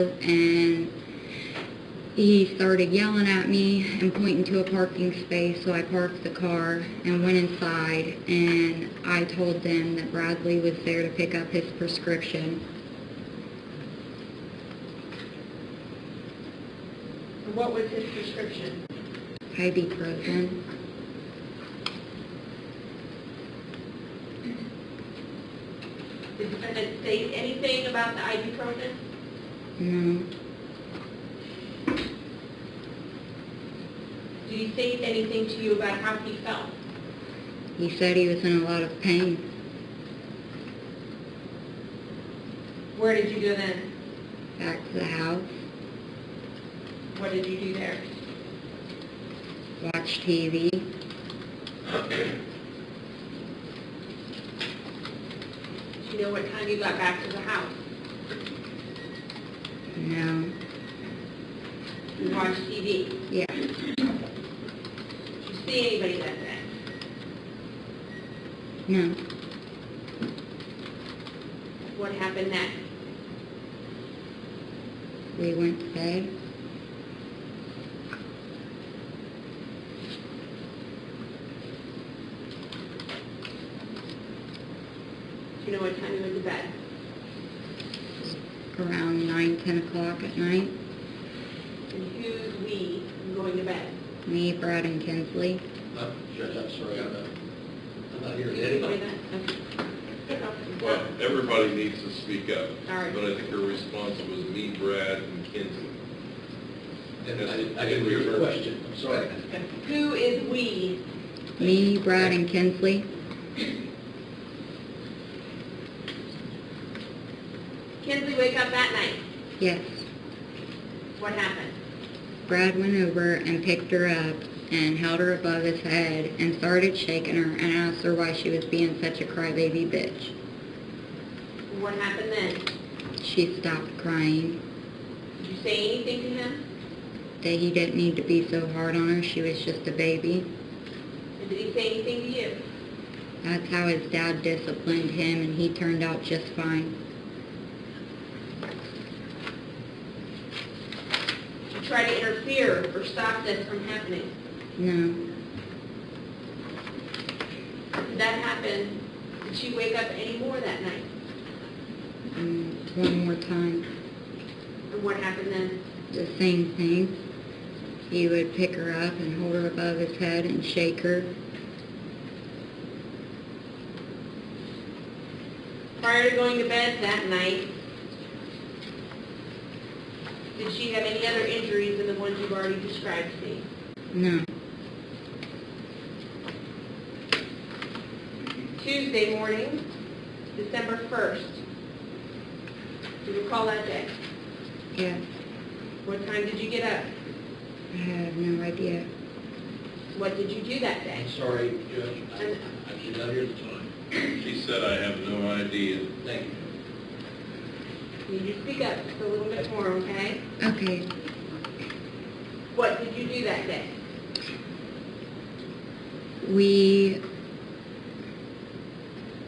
and he started yelling at me and pointing to a parking space, so I parked the car and went inside, and I told them that Bradley was there to pick up his prescription. What was his prescription? Ibuprofen. Did the defendant say anything about the ibuprofen? No. Did he say anything to you about how he felt? He said he was in a lot of pain. Where did you go then? Back to the house. What did you do there? Watch TV. Do you know what time you got back to the house? No. You watched TV? Yeah. Did you see anybody that day? No. What happened next? We went to bed. Do you know what time you went to bed? Around 9, 10 o'clock at night. And who's we going to bed? Me, Brad, and Kinsley. Judge, I'm sorry, I'm not here You today. agree with that? Okay. Well, everybody needs to speak up. All right. But I think her response was me, Brad, and Kinsley. And I didn't hear your question, I'm sorry. Who is we? Me, Brad, and Kinsley. Kinsley wake up that night. Yes. What happened? Brad went over and picked her up and held her above his head and started shaking her and asked her why she was being such a crybaby bitch. What happened then? She stopped crying. Did you say anything to him? That he didn't need to be so hard on her. She was just a baby. And did he say anything to you? That's how his dad disciplined him, and he turned out just fine. Did you try to interfere or stop this from happening? No. Did that happen? Did she wake up any more that night? One more time. And what happened then? The same thing. He would pick her up and hold her above his head and shake her. Prior to going to bed that night, did she have any other injuries than the ones you've already described to me? No. Tuesday morning, December 1st. Do you recall that day? Yes. What time did you get up? I have no idea. What did you do that day? I'm sorry, Judge, I should not hear the time. She said, I have no idea. Thank you. Need you to speak up just a little bit more, okay? Okay. What did you do that day? We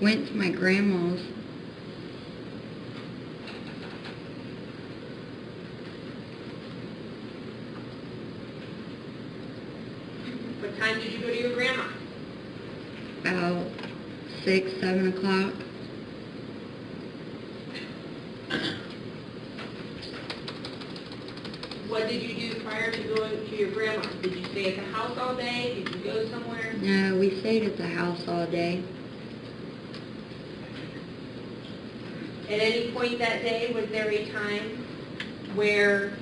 went to my grandma's. What time did you go to your grandma? About 6, 7 o'clock. What did you do prior to going to your grandma? Did you stay at the house all day? Did you go somewhere? No, we stayed at the house all day. At any point that day, was there a time where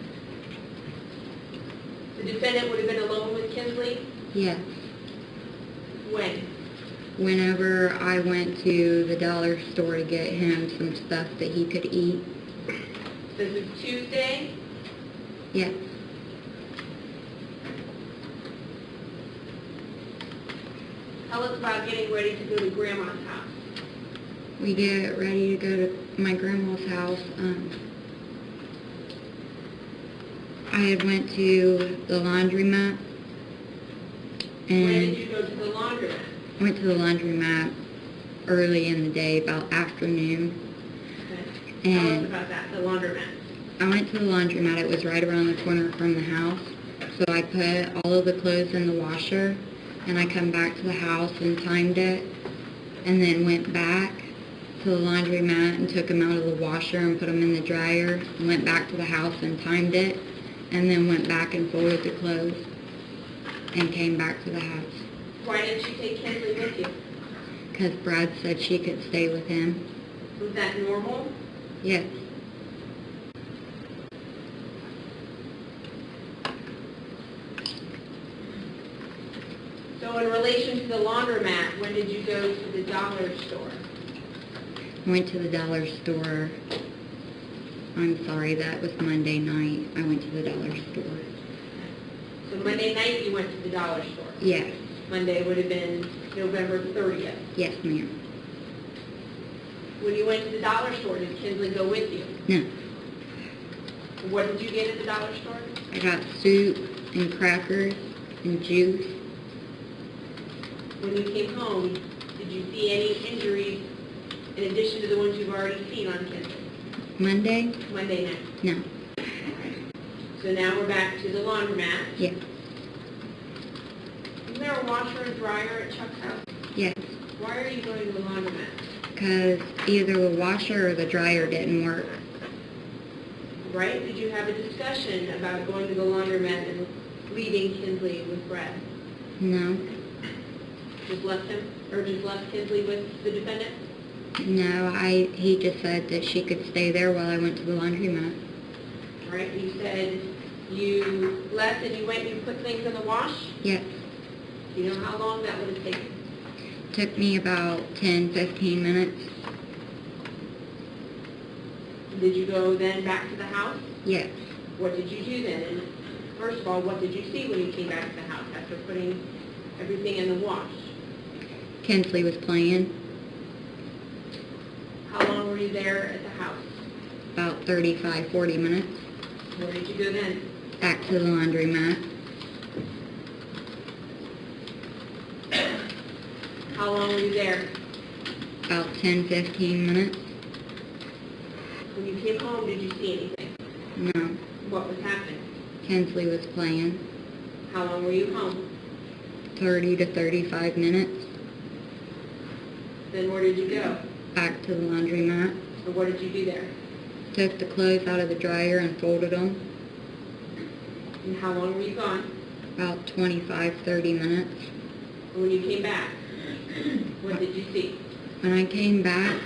the defendant would have been alone with Kinsley? Yes. When? Whenever I went to the dollar store to get him some stuff that he could eat. This is Tuesday? Yes. Tell us about getting ready to go to Grandma's house. We get ready to go to my grandma's house. I had went to the laundromat. When did And you go to the laundromat? went to the laundromat early in the day, about afternoon. Okay. Tell us And about that, the laundromat. I went to the laundromat. It was right around the corner from the house. So I put all of the clothes in the washer, and I come back to the house and timed it, and then went back to the laundromat and took them out of the washer and put them in the dryer, and went back to the house and timed it, and then went back and folded the clothes and came back to the house. Why didn't you take Kinsley with you? Because Brad said she could stay with him. Was that normal? Yes. So in relation to the laundromat, when did you go to the dollar store? I went to the dollar store. I'm sorry, that was Monday night. I went to the dollar store. So Monday night you went to the dollar store? Yes. Monday would have been November 30th. Yes, ma'am. When you went to the dollar store, did Kinsley go with you? No. What did you get at the dollar store? I got soup and crackers and juice. When you came home, did you see any injuries in addition to the ones you've already seen on Kinsley? Monday? Monday night. No. So now we're back to the laundromat. Yes. Isn't there a washer and dryer at Chuck's house? Yes. Why are you going to the laundromat? Because either the washer or the dryer didn't work. Right? Did you have a discussion about going to the laundromat and leaving Kinsley with Brad? No. Just left him, or just left Kinsley with the defendant? No, he just said that she could stay there while I went to the laundromat. Right? You said you left and you went and you put things in the wash? Yes. Do you know how long that would have taken? Took me about 10-15 minutes. Did you go then back to the house? Yes. What did you do then? And first of all, what did you see when you came back to the house after putting everything in the wash? Kinsley was playing. How long were you there at the house? About 35-40 minutes. Where did you go then? Back to the laundromat. How long were you there? About 10-15 minutes. When you came home, did you see anything? No. What was happening? Kinsley was playing. How long were you home? 30 to 35 minutes. Then where did you go? Back to the laundromat. And what did you do there? Took the clothes out of the dryer and folded them. And how long were you gone? About 25-30 minutes. And when you came back, what did you see? When I came back,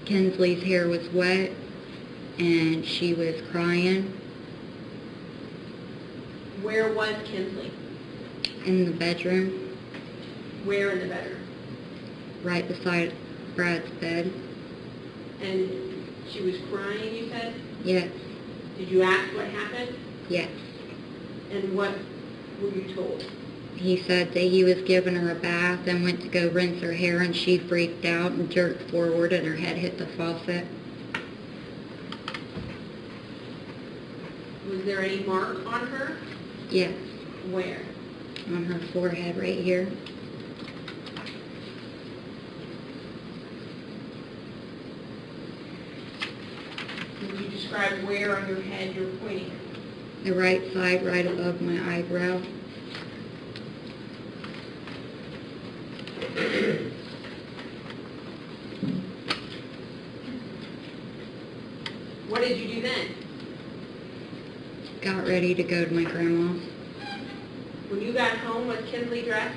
Kinsley's hair was wet and she was crying. Where was Kinsley? In the bedroom, Where in the bedroom? right beside Brad's bed. And she was crying, you said? Yes. Did you ask what happened? Yes. And what were you told? He said that he was giving her a bath and went to go rinse her hair, and she freaked out and jerked forward and her head hit the faucet. Was there any mark on her? Yes. Where? On her forehead right here. Can you describe where on your head you're pointing? The right side, right above my eyebrow. What did you do then? Got ready to go to my grandma's. When you got home, was Kinsley dressed?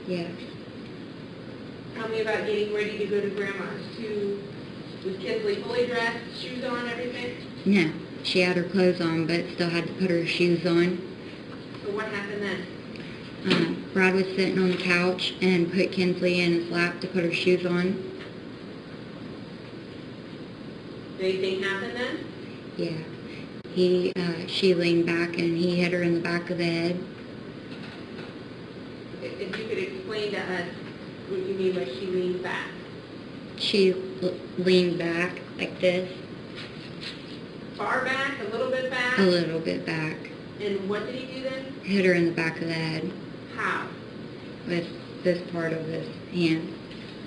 Yes. Tell me about getting ready to go to Grandma's. Was Kinsley fully dressed, shoes on, everything? No. She had her clothes on, but still had to put her shoes on. So what happened then? Brad was sitting on the couch and put Kinsley in his lap to put her shoes on. Did anything happen then? Yeah. She leaned back and he hit her in the back of the head. If you could explain to us what you mean by she leaned back. She leaned back like this, Far back, a little bit back? a little bit back. And what did he do then? Hit her in the back of the head How? with this part of his hand.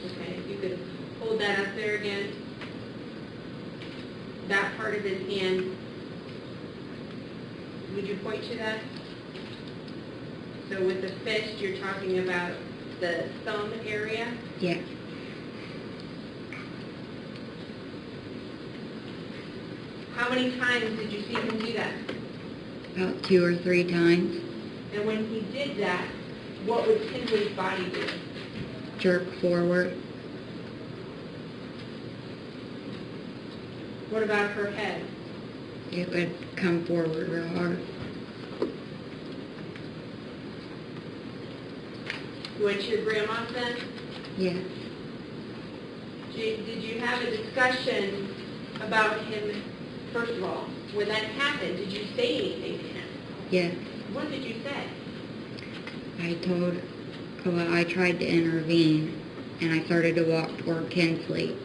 Okay, if you could hold that up there again. that part of his hand. Would you point to that? So with the fist, you're talking about the thumb area? Yeah. How many times did you see him do that? About 2 or 3 times. And when he did that, what would Kinsley's body do? Jerk forward. What about her head? It would come forward real hard. You went to your grandma's then? Yes. Did you have a discussion about him, first of all, when that happened, did you say anything to him? Yes. What did you say? I tried to intervene, and I started to walk toward Kinsley.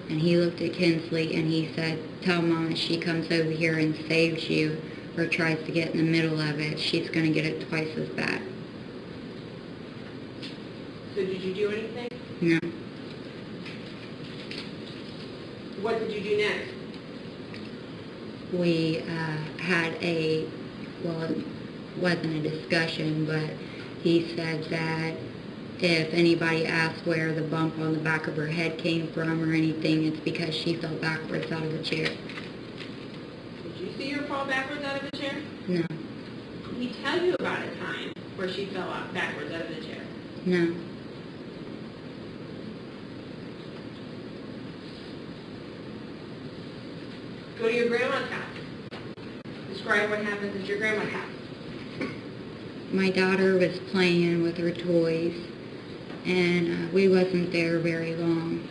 And he looked at Kinsley and he said, "Tell Mom if she comes over here and saves you or tries to get in the middle of it, she's going to get it twice as bad." So did you do anything? No. What did you do next? We had it wasn't a discussion, but he said that if anybody asked where the bump on the back of her head came from or anything, it's because she fell backwards out of the chair. Did you see her fall backwards out of the chair? No. Did he tell you about a time where she fell out backwards out of the chair? No. Go to your grandma's house. Describe what happens at your grandma's house. My daughter was playing with her toys, and we wasn't there very long.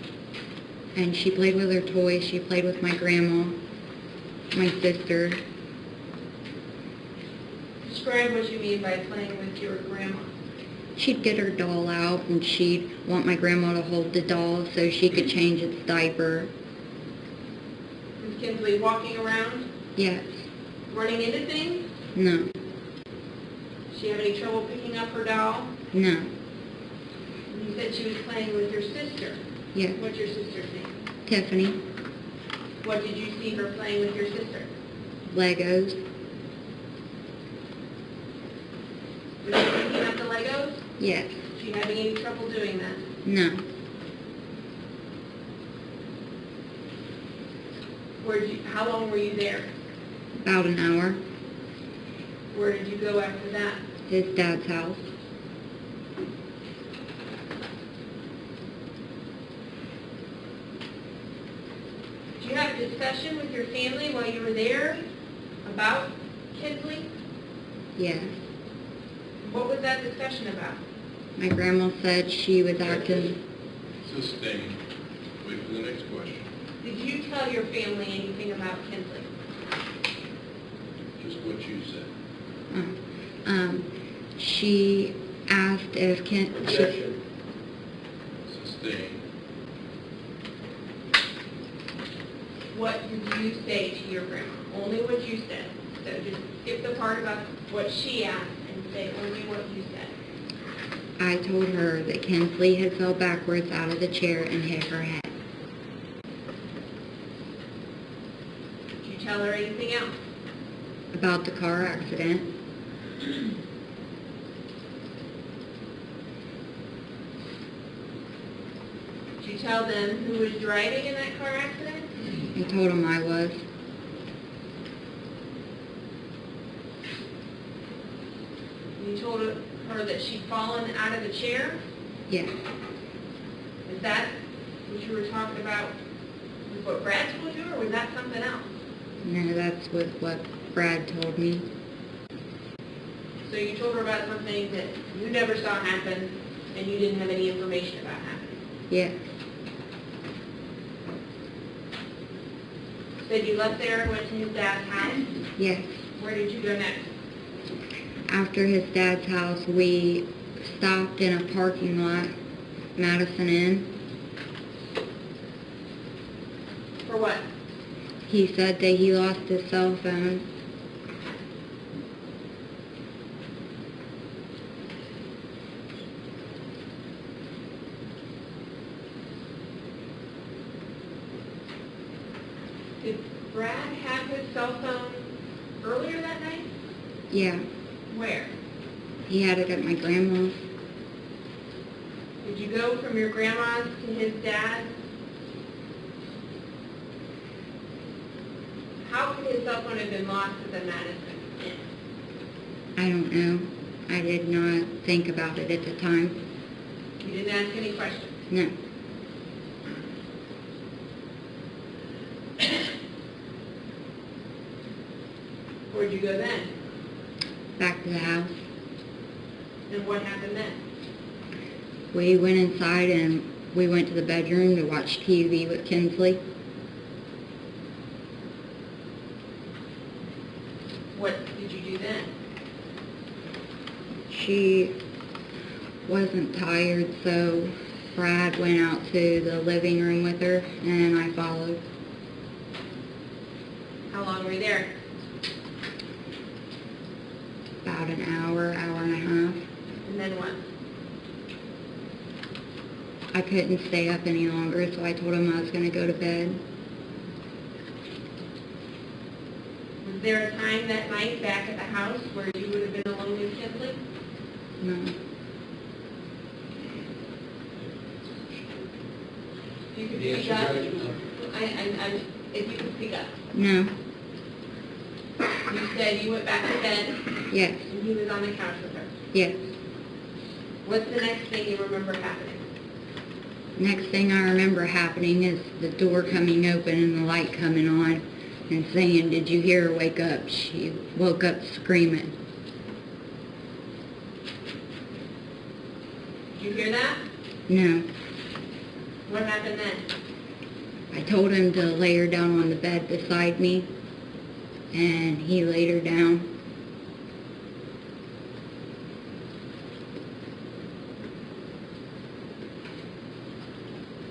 And she played with her toys. She played with my grandma, my sister. Describe what you mean by playing with your grandma. She'd get her doll out, and she'd want my grandma to hold the doll so she could change its diaper. Was Kinsley walking around, Yes. running into things? No. Did she have any trouble picking up her doll? No. You said she was playing with your sister. Yes. What's your sister's name? Tiffany. What did you see her playing with your sister? Legos. Was she picking up the Legos? Yes. Was she having any trouble doing that? No. How long were you there? About an hour. Where did you go after that? His dad's house. Did you have a discussion with your family while you were there about Kinsley? Yes. What was that discussion about? My grandma said she was acting. Sustained. Wait for the next question. Did you tell your family anything about Kinsley? Just what you said. She asked if Objection. Sustained. What did you say to your grandma? Only what you said. So just skip the part about what she asked and say only what you said. I told her that Kinsley had fell backwards out of the chair and hit her head. Did you tell her anything else? About the car accident. Did you tell them who was driving in that car accident? I told him I was. You told her that she'd fallen out of the chair? Yes. Is that what you were talking about with what Brad told you, or was that something else? No, that's what Brad told me. So you told her about something that you never saw happen and you didn't have any information about happening. Yes. Said you left there and went to his dad's house? Yes. Where did you go next? After his dad's house, we stopped in a parking lot, Madison Inn. For what? He said that he lost his cell phone. Did Brad earlier that night? Yeah, Where? he had it at my grandma's. Did you go from your grandma's to his dad's? How could his cell phone have been lost at the Madison Inn? I don't know. I did not think about it at the time. You didn't ask any questions? No. Where'd you go then? Back to the house. And what happened then? We went inside and we went to the bedroom to watch TV with Kinsley. What did you do then? She wasn't tired, so Brad went out to the living room with her, and I followed. How long were you there? About an hour, hour and a half. And then what? I couldn't stay up any longer, so I told him I was going to go to bed. Was there a time that night back at the house where you would have been alone with Kinsley? No. If you could Yes, speak up. right. If you could speak up. No. You said you went back to bed Yes. and he was on the couch with her. Yes. What's the next thing you remember happening? Next thing I remember happening is the door coming open and the light coming on and saying, "Did you hear her wake up?" She woke up screaming. Did you hear that? No. What happened then? I told him to lay her down on the bed beside me, and he laid her down.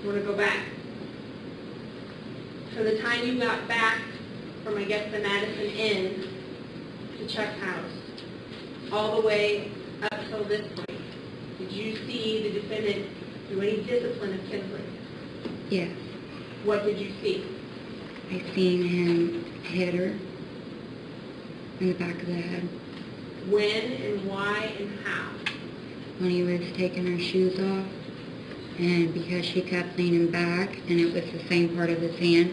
You want to go back? So the time you got back from, I guess, the Madison Inn to Chuck's house, all the way up till this point, did you see the defendant do any discipline of Kinsley? Yes. What did you see? I seen him hit her in the back of the head When and why and how? when he was taking her shoes off, and because she kept leaning back and it was the same part of his hand,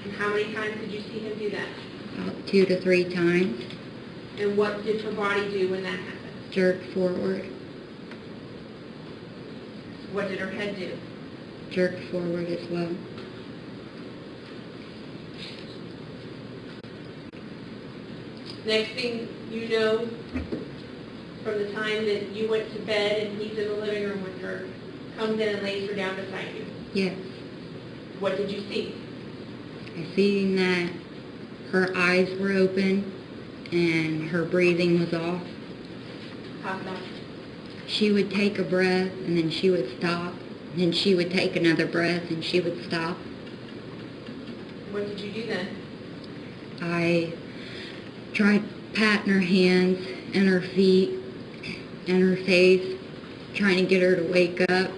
And how many times did you see him do that? about 2 to 3 times, And what did her body do when that happened? jerked forward, What did her head do? jerked forward as well. Next thing you know, from the time that you went to bed and he's in the living room with her, comes in and lays her down beside you. Yes. What did you see? I seen that her eyes were open and her breathing was off. How come? She would take a breath and then she would stop. And then she would take another breath and she would stop. What did you do then? I tried patting her hands and her feet and her face, trying to get her to wake up.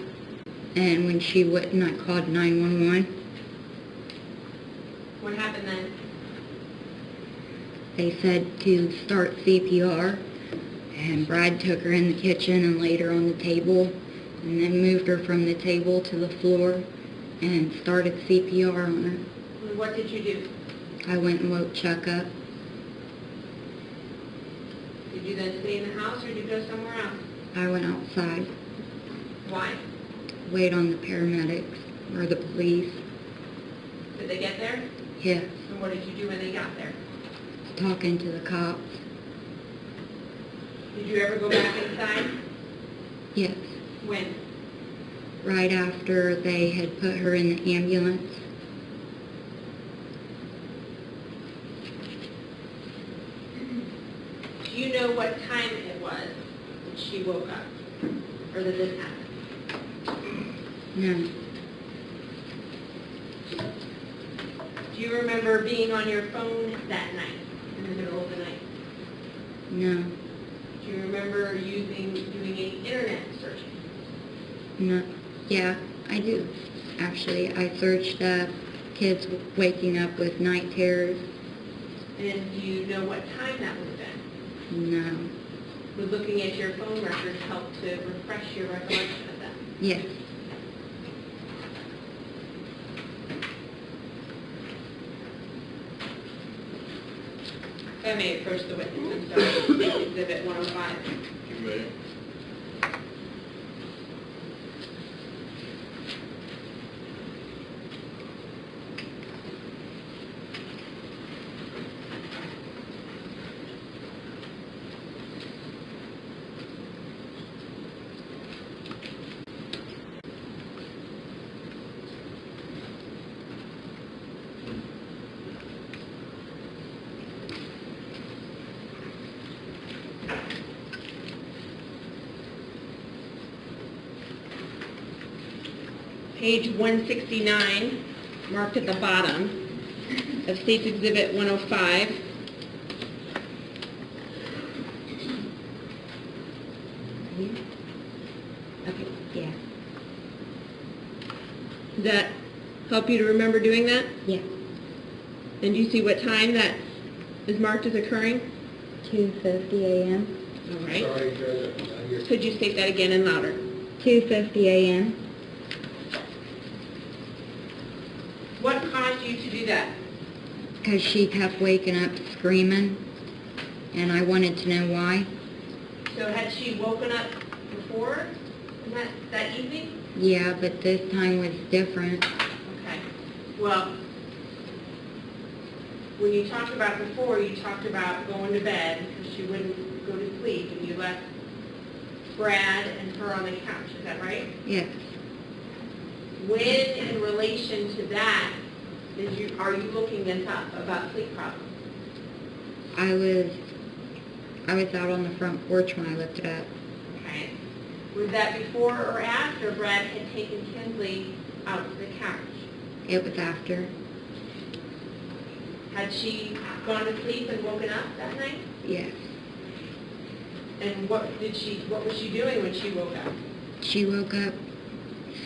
And when she wouldn't, I called 911. What happened then? They said to start CPR, and Brad took her in the kitchen and laid her on the table, and then moved her from the table to the floor and started CPR on her. And what did you do? I went and woke Chuck up. Did you then stay in the house or did you go somewhere else? I went outside, Why? wait on the paramedics or the police. Did they get there? Yes, And what did you do when they got there? talking to the cops. Did you ever go back inside? Yes, When? right after they had put her in the ambulance. Do you know what time it was that she woke up? Or that this happened? No, Do you remember being on your phone that night, in the middle of the night? no, Do you remember doing any internet searching? no. Yeah, I do. Actually, I searched kids waking up with night terrors. And do you know what time that would have been? No. Would looking at your phone records help to refresh your recollection of that? Yes. If I may approach the witness and start with Exhibit 105. You may. Page 169, marked at the bottom of State's Exhibit 105. Okay, yeah. Does that help you to remember doing that? Yeah. And do you see what time that is marked as occurring? 2:50 a.m. All right. Sorry, Judge, I hear. Could you state that again and louder? 2:50 a.m. What caused you to do that? Because she kept waking up screaming, and I wanted to know why. So had she woken up before in that evening? Yeah, but this time was different. Okay. Well, when you talked about before, you talked about going to bed because she wouldn't go to sleep, and you left Brad and her on the couch. Is that right? Yes. When, in relation to that, are you looking this up about sleep problems? I was out on the front porch when I looked it up. Okay. Was that before or after Brad had taken Kinsley out to the couch? It was after. Had she gone to sleep and woken up that night? Yes. And what was she doing when she woke up? She woke up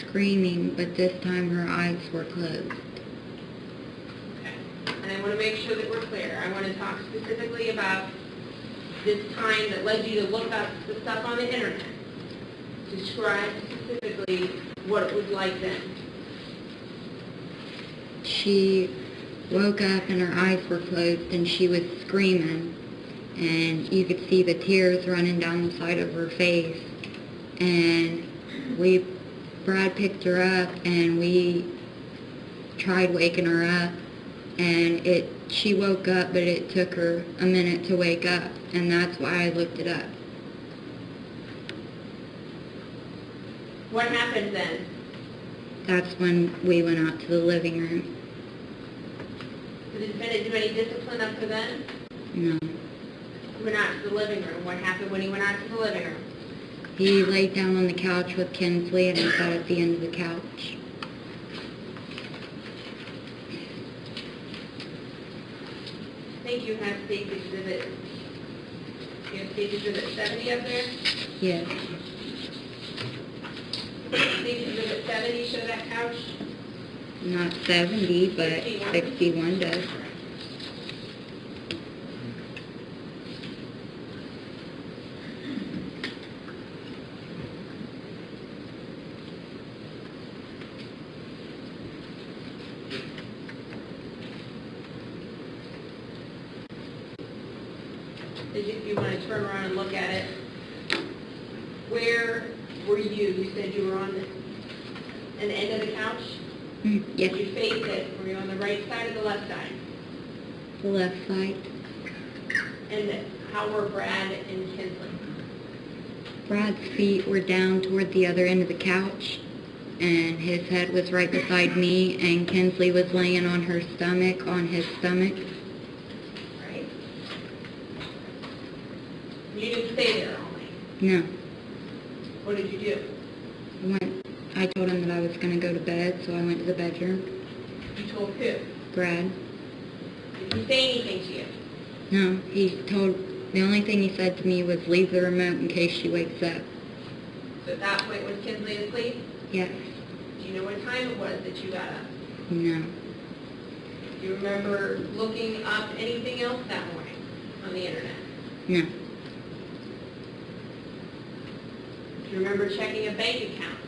screaming, but this time her eyes were closed. Okay. And I want to make sure that we're clear. I want to talk specifically about this time that led you to look up the stuff on the internet. Describe specifically what it was like then. She woke up and her eyes were closed and she was screaming, and you could see the tears running down the side of her face. And Brad picked her up and we tried waking her up, and she woke up, but it took her a minute to wake up, and that's why I looked it up. What happened then? That's when we went out to the living room. Did the defendant do any discipline up to then? No. He went out to the living room. What happened when he went out to the living room? He laid down on the couch with Kinsley, and I sat at the end of the couch. I think you have State's Exhibit. You have State's Exhibit 70 up there? Yes. State's Exhibit 70 show that couch? Not 70, but 61 does. If you want to turn around and look at it, where were you? You said you were on an end of the couch? Yes, Did you face it? Were you on the right side or the left side? the left side. And how were Brad and Kinsley? Brad's feet were down toward the other end of the couch, and his head was right beside me, and Kinsley was laying on his stomach. Right? You didn't stay there all night. No. What did you do? I told him that I was going to go to bed, so I went to the bedroom. You told who? Brad. Did he say anything to you? No, the only thing he said to me was leave the remote in case she wakes up. So at that point, was Kinsley asleep? Yes. Do you know what time it was that you got up? No. Do you remember looking up anything else that morning on the internet? No. Do you remember checking a bank account?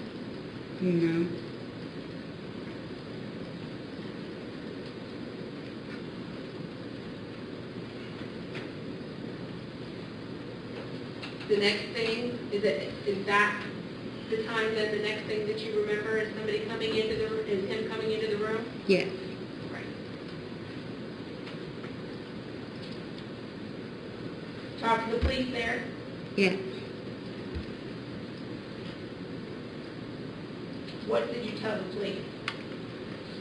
No. The next thing, is that the time that the next thing that you remember is somebody coming into is him coming into the room? Yes. Right. Talk to the police there? Yes. What did you tell the police?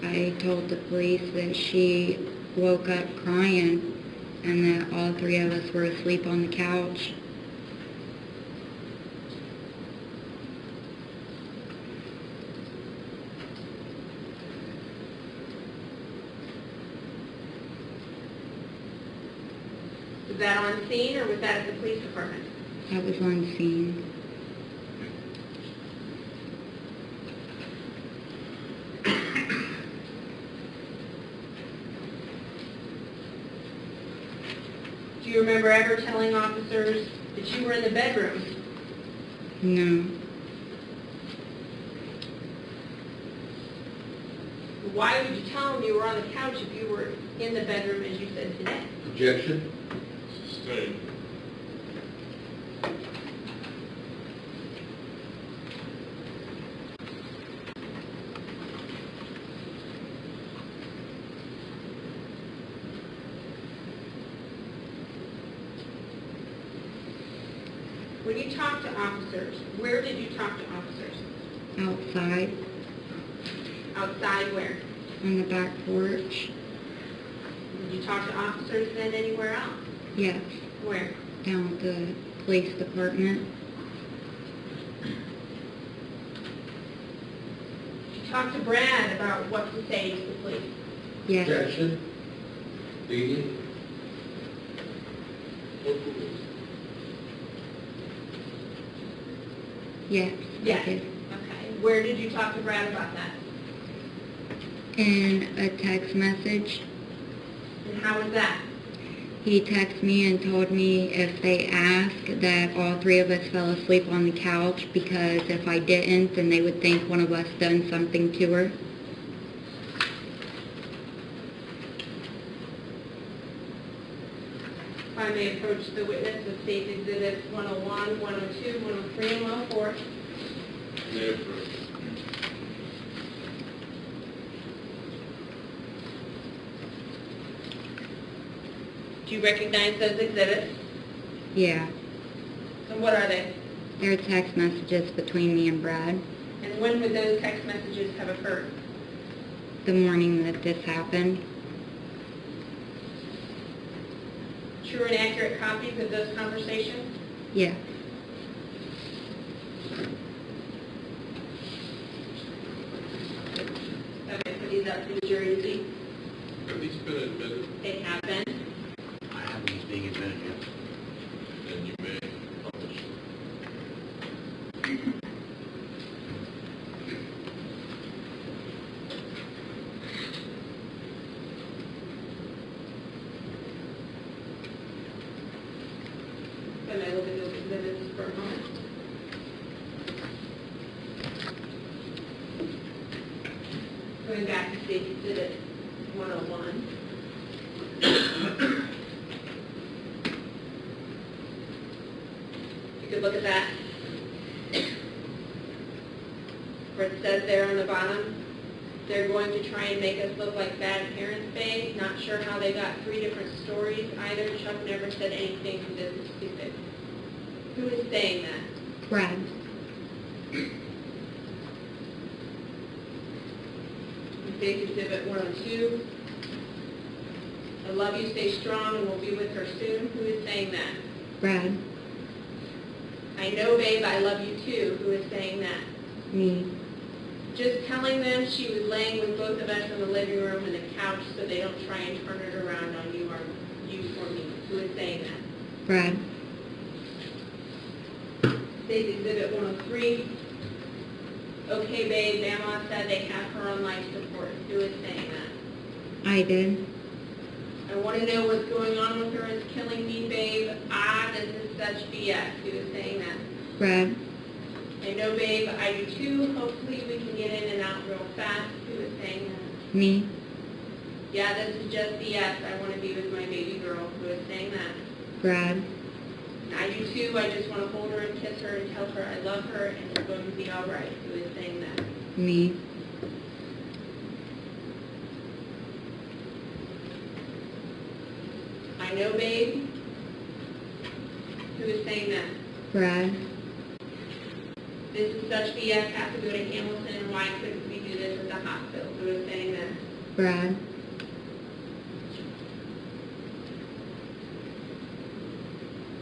I told the police that she woke up crying and that all three of us were asleep on the couch. Was that on scene or was that at the police department? That was on scene. Do you remember ever telling officers that you were in the bedroom? No. Why would you tell them you were on the couch if you were in the bedroom as you said today? Objection? Sustained. When you talked to officers, where did you talk to officers? Outside, Outside where? on the back porch. Did you talk to officers then anywhere else? Yes. Where? Down at the police department. Did you talk to Brad about what to say to the police? Yes. Objection? Dee Yes. Yes. I did. Okay. Where did you talk to Brad about that? In a text message, And how was that? he texted me and told me if they ask that all three of us fell asleep on the couch, because if I didn't, then they would think one of us done something to her. If I may approach the witness with State Exhibits 101, 102, 103, and 104. May approve. Do you recognize those exhibits? Yeah. And what are they? There are text messages between me and Brad And when would those text messages have occurred? the morning that this happened. True and accurate copies of those conversations? Yeah. Okay, put these up to the jury to see. Have these been admitted? They have been. I haven't, he's being admitted yet. And you may publish. Can I look at those exhibits for a moment? Going back to State Exhibit 101. You could look at that. Where it says there on the bottom, they're going to try and make us look like bad parents, Faye. Not sure how they got 3 different stories either. Chuck never said anything to this stupid. Who is saying that? Brad. Big Exhibit 102. I love you, stay strong, and we'll be with her soon. Who is saying that? Brad. I know, babe, I love you too. Who is saying that? Me. Just telling them she was laying with both of us in the living room and the couch so they don't try and turn it around on you or me. Who is saying that? Brad. State Exhibit 103. Okay, babe, Grandma said they have her on life support. Who is saying that? I did. I want to know what's going on with her. It's killing me, babe. This is such BS. He was saying that. Brad, I know, babe, I do too. Hopefully we can get in and out real fast. He was saying that. me, Yeah, this is just BS. I want to be with my baby girl. Who was saying that. Brad, I do too. I just want to hold her and kiss her and tell her I love her and it's going to be all right. Who was saying that. me, I know, babe. Who was saying that. Brad, This is such BS. Have to go to Hamilton and why couldn't we do this at the hospital? Who was saying that. Brad,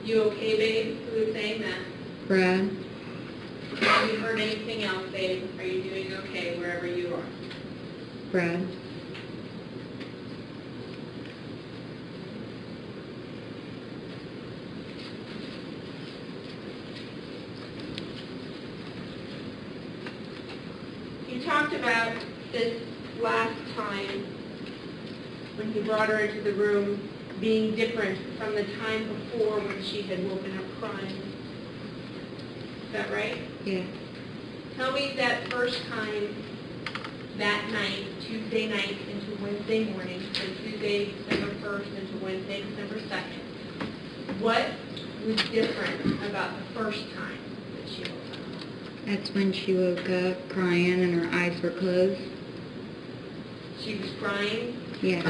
You okay, babe? Who was saying that. Brad, Have you heard anything else, babe? Are you doing okay wherever you are? Brad, You talked about this last time when you brought her into the room being different from the time before when she had woken up crying. Is that right? yeah, Tell me that first time, that night, Tuesday night into Wednesday morning, so Tuesday, December 1st into Wednesday, December 2nd. What was different about the first time that she woke up? that's when she woke up crying and her eyes were closed. She was crying. Yeah,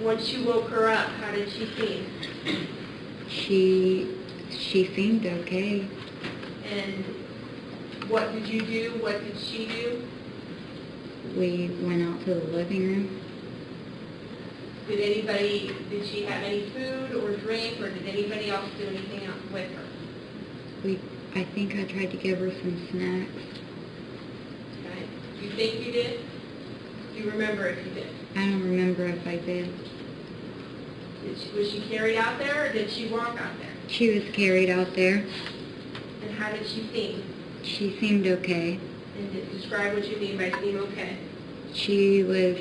Once you woke her up, how did she feel? she seemed okay. And what did you do? What did she do? We went out to the living room. Did she have any food or drink, or did anybody else do anything else with her? I think I tried to give her some snacks. Okay. Do you think you did? Do you remember if you did? I don't remember if I did. Was she carried out there, or did she walk out there? She was carried out there. And how did she seem? She seemed okay. And describe what you mean by seem okay. She was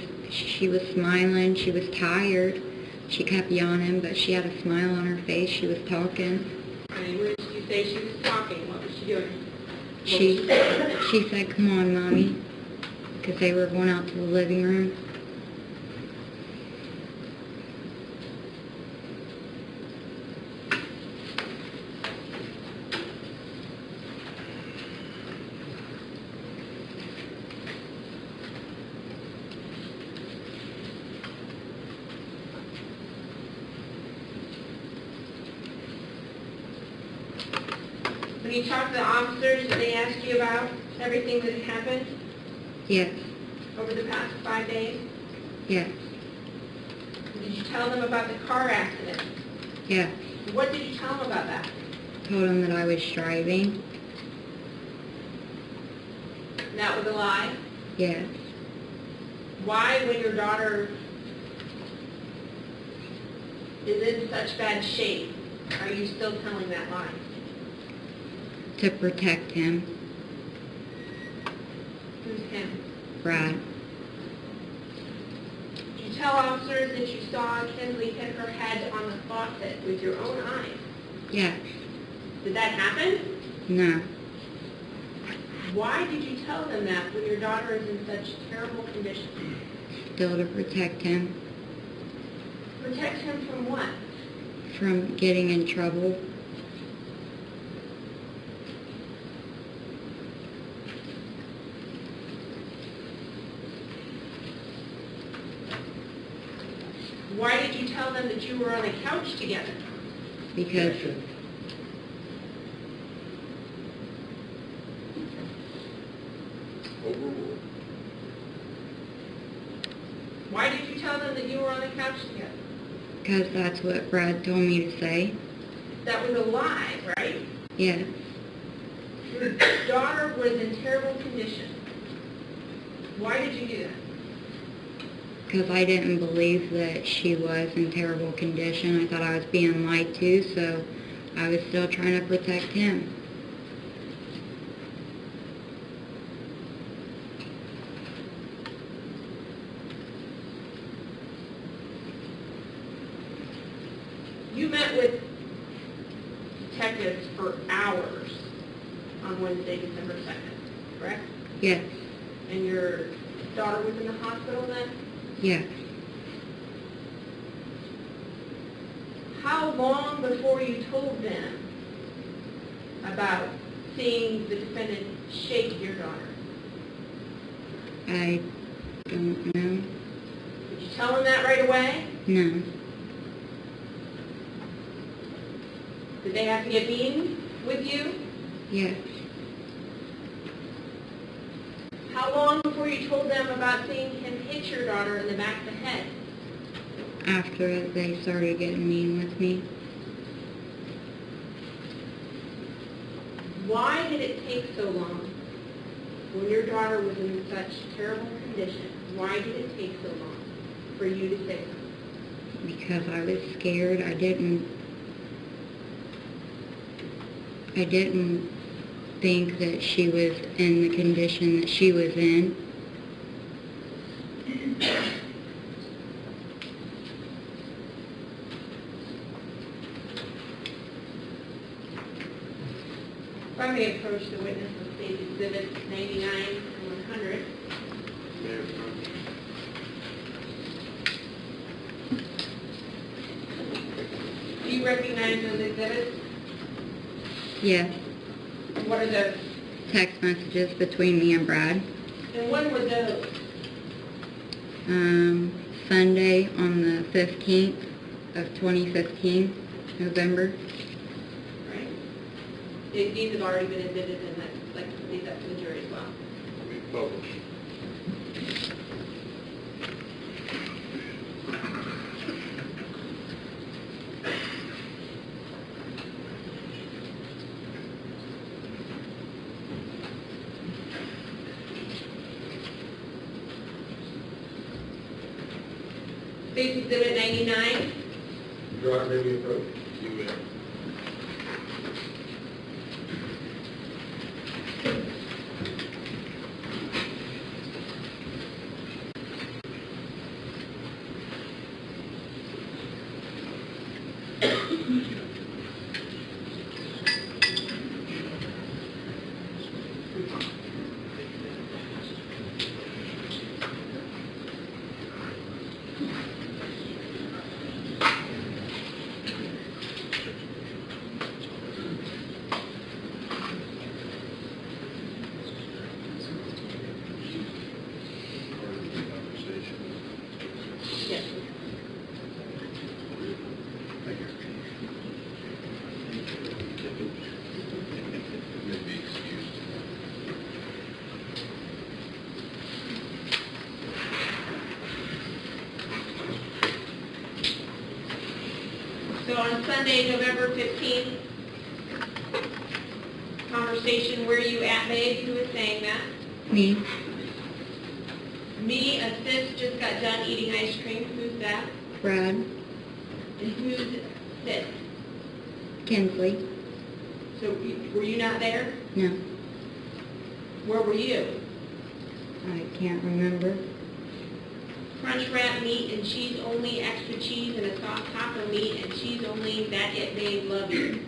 smiling. She was tired. She kept yawning, but she had a smile on her face. She was talking. And when you say she was talking, what was she doing? She said, "Come on, Mommy," because they were going out to the living room. When you talked to the officers, did they ask you about everything that had happened Yes, over the past 5 days? yes, Did you tell them about the car accident? yes. What did you tell them about that? Told him that I was driving. And that was a lie? Yes. Why, when your daughter is in such bad shape, are you still telling that lie? To protect him, Who's him? Brad. Did you tell officers that you saw Kinsley hit her head on the faucet with your own eyes? Yes. Did that happen? No. Why did you tell them that when your daughter is in such terrible condition? Still to protect him Protect him from what? from getting in trouble. Why did you tell them that you were on a couch together? Because Overruled. Why did you tell them that you were on the couch together? that's what Brad told me to say. That was a lie, right? Yes. Your daughter was in terrible condition. Why did you do that? Because I didn't believe that she was in terrible condition. I thought I was being lied to, so I was still trying to protect him. You met with detectives for hours on Wednesday, December 2nd, correct? Yes. And your daughter was in the hospital then? Yes. How long before you told them about seeing the defendant shake your daughter? I don't know. Did you tell them that right away? No. Did they have to get mean with you? Yes. How long before you told them about seeing him hit your daughter in the back of the head? After they started getting mean with me. Why did it take so long when your daughter was in such terrible condition? Why did it take so long for you to say something? Because I was scared. I didn't think that she was in the condition that she was in. If I may approach the witness on state exhibits 99 and 100. Do you recognize those exhibits? Yes. What are those? Text messages between me and Brad. And when were those? Sunday on the 15th of 2015, November. Right? These have already been admitted, and I'd like to leave that to the jury as well. We publish. State exhibit 99. Your Honor, may we approach? You may. Yes. May be excused. So on Sunday, November 15th, conversation, where you at, babe? Who was saying that? Me. Me, a sis, just got done eating ice cream. Who's that? Brad. And who's sis? Kinsley. So were you not there? No. Where were you? I can't remember. Crunch wrap meat and cheese only, extra cheese and a soft taco meat and cheese only, that it babe, love you. Who's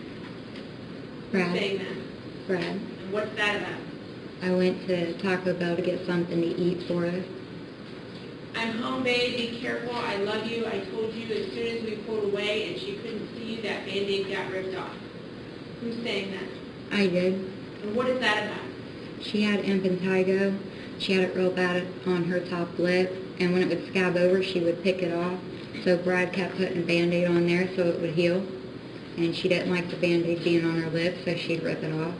Brad. saying that? Brad. And what's that about? I went to Taco Bell to get something to eat for us. I'm home, babe, be careful, I love you, I told you as soon as we pulled away and she couldn't see you, that Band-Aid got ripped off. Who's saying that? I did. And what is that about? She had impetigo. She had it real bad on her top lip, and when it would scab over, she would pick it off. So Brad kept putting a Band-Aid on there so it would heal, and she didn't like the Band-Aid being on her lip, so she'd rip it off.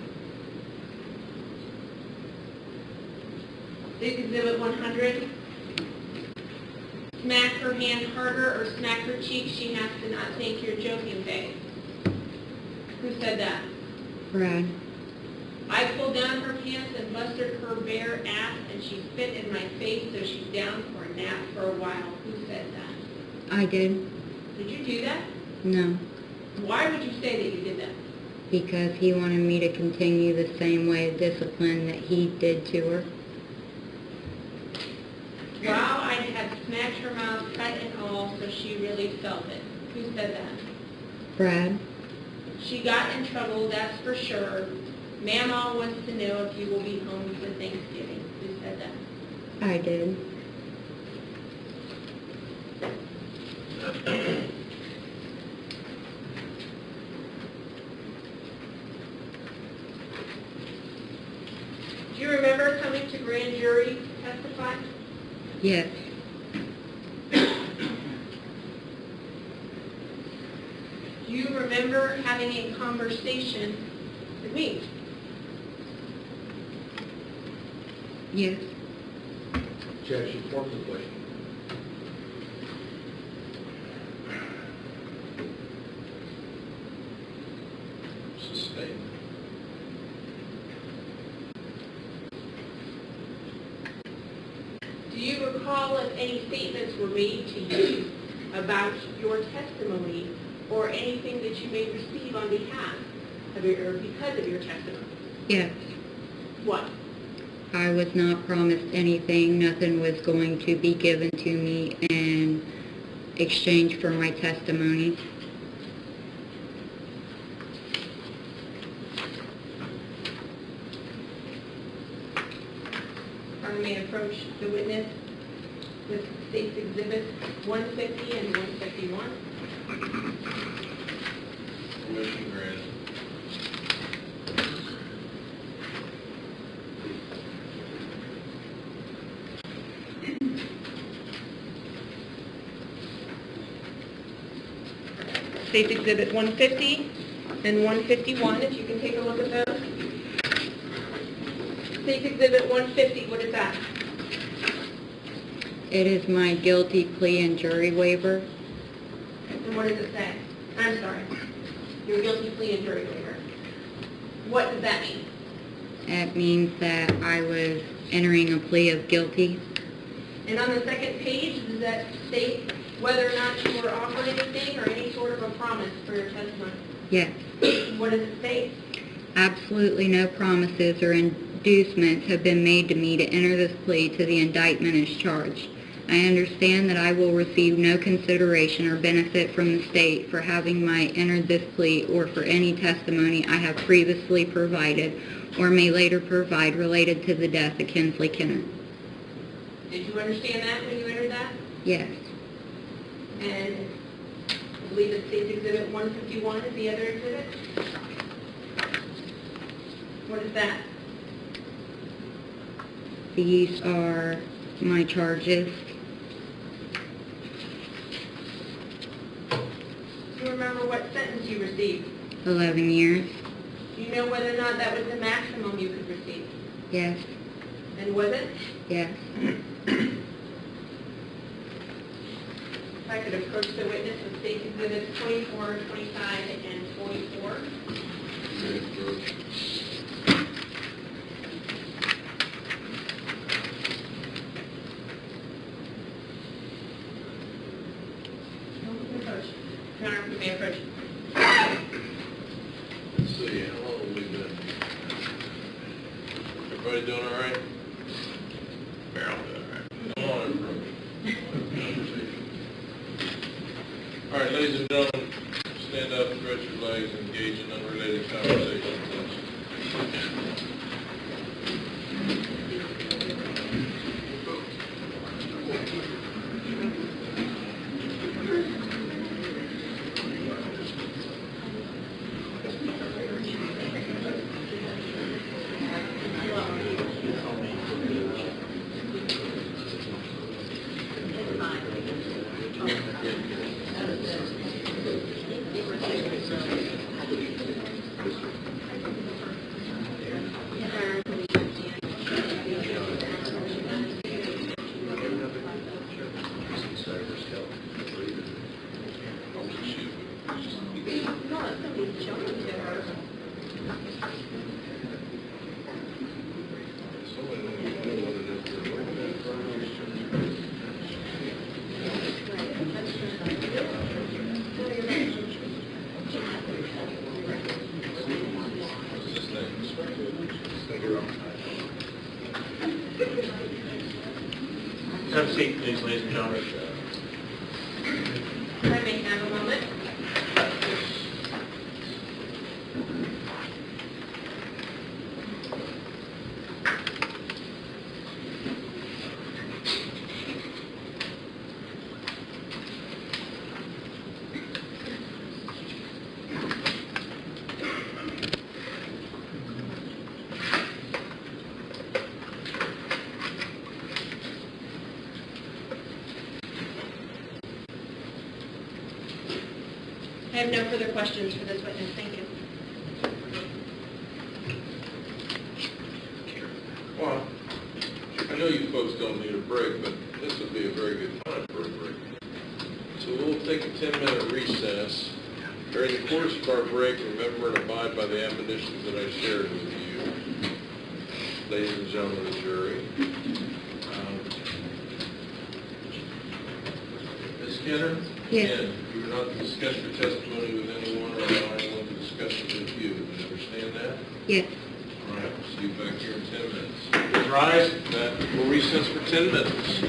This exhibit 100. Smack her hand harder or smack her cheek, she has to not think you're joking, babe. Who said that? Brad. I pulled down her pants and busted her bare ass, and she spit in my face, so she's down for a nap for a while. Who said that? I did. Did you do that? No. Why would you say that you did that? Because he wanted me to continue the same way of discipline that he did to her. Wow, I had smacked her mouth, cut and all, so she really felt it. Who said that? Brad. She got in trouble, that's for sure. Mama wants to know if you will be home for Thanksgiving. Who said that? I did. Do you remember coming to grand jury to testify? Yes. Do you remember having a conversation with me? Yes. Judge, you form the question. Sustained. Do you recall if any statements were made to you about your testimony or anything that you may receive on behalf of or because of your testimony? Yes. What? I was not promised anything. Nothing was going to be given to me in exchange for my testimony. I may approach the witness with State's Exhibits 150 and 151. Permission granted. State's Exhibit 150 and 151, if you can take a look at those. State's Exhibit 150, what is that? It is my guilty plea and jury waiver. And what does it say? I'm sorry. Your guilty plea and jury waiver. What does that mean? It means that I was entering a plea of guilty. And on the second page, does that state whether or not you were offered anything or any sort of a promise for your testimony? Yes. What does it state? Absolutely no promises or inducements have been made to me to enter this plea to the indictment as charged. I understand that I will receive no consideration or benefit from the state for having entered this plea or for any testimony I have previously provided or may later provide related to the death of Kinsley Kenner. Did you understand that when you entered that? Yes. And I believe it's State's Exhibit 151 is the other exhibit. What is that? These are my charges. Do you remember what sentence you received? 11 years. Do you know whether or not that was the maximum you could receive? Yes. And was it? Yes. If I could approach the witness with State's Exhibits 24, 25, and 44. Your Honor, you may approach. Let's see, how long have we been? Everybody doing all right? Carol doing all right. Come on, everybody. All right, ladies and gentlemen, stand up, stretch your legs, engage in unrelated conversation, please. Have a seat, please, ladies and gentlemen. I may have a moment. have no further questions for this witness. Thank you. Well, I know you folks don't need a break, but this would be a very good time for a break. So we'll take a 10-minute recess. During the course of our break, remember and abide by the admonitions that I shared with you, ladies and gentlemen of the jury. Ms. Skinner? Yes. Again, you are not to discuss your testimony with anyone or allow anyone to discuss it with you. Do you understand that? Yes. All right, we'll see you back here in 10 minutes. Please rise. We'll recess for 10 minutes.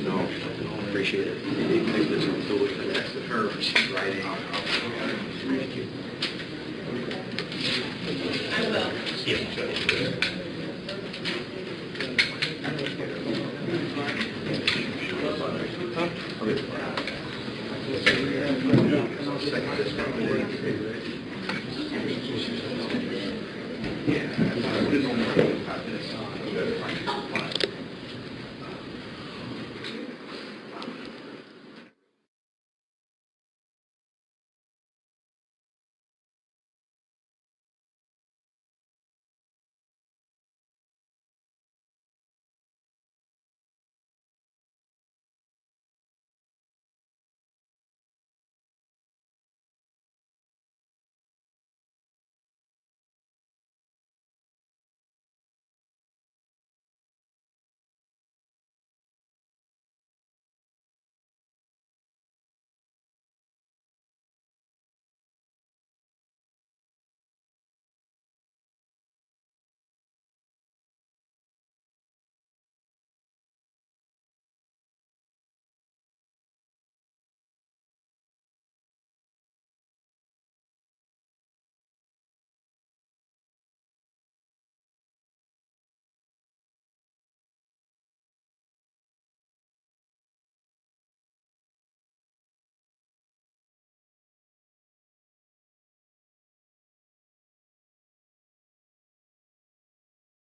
No, appreciate it. I texted her, she's writing. Thank you. I will. Yeah, I put it on my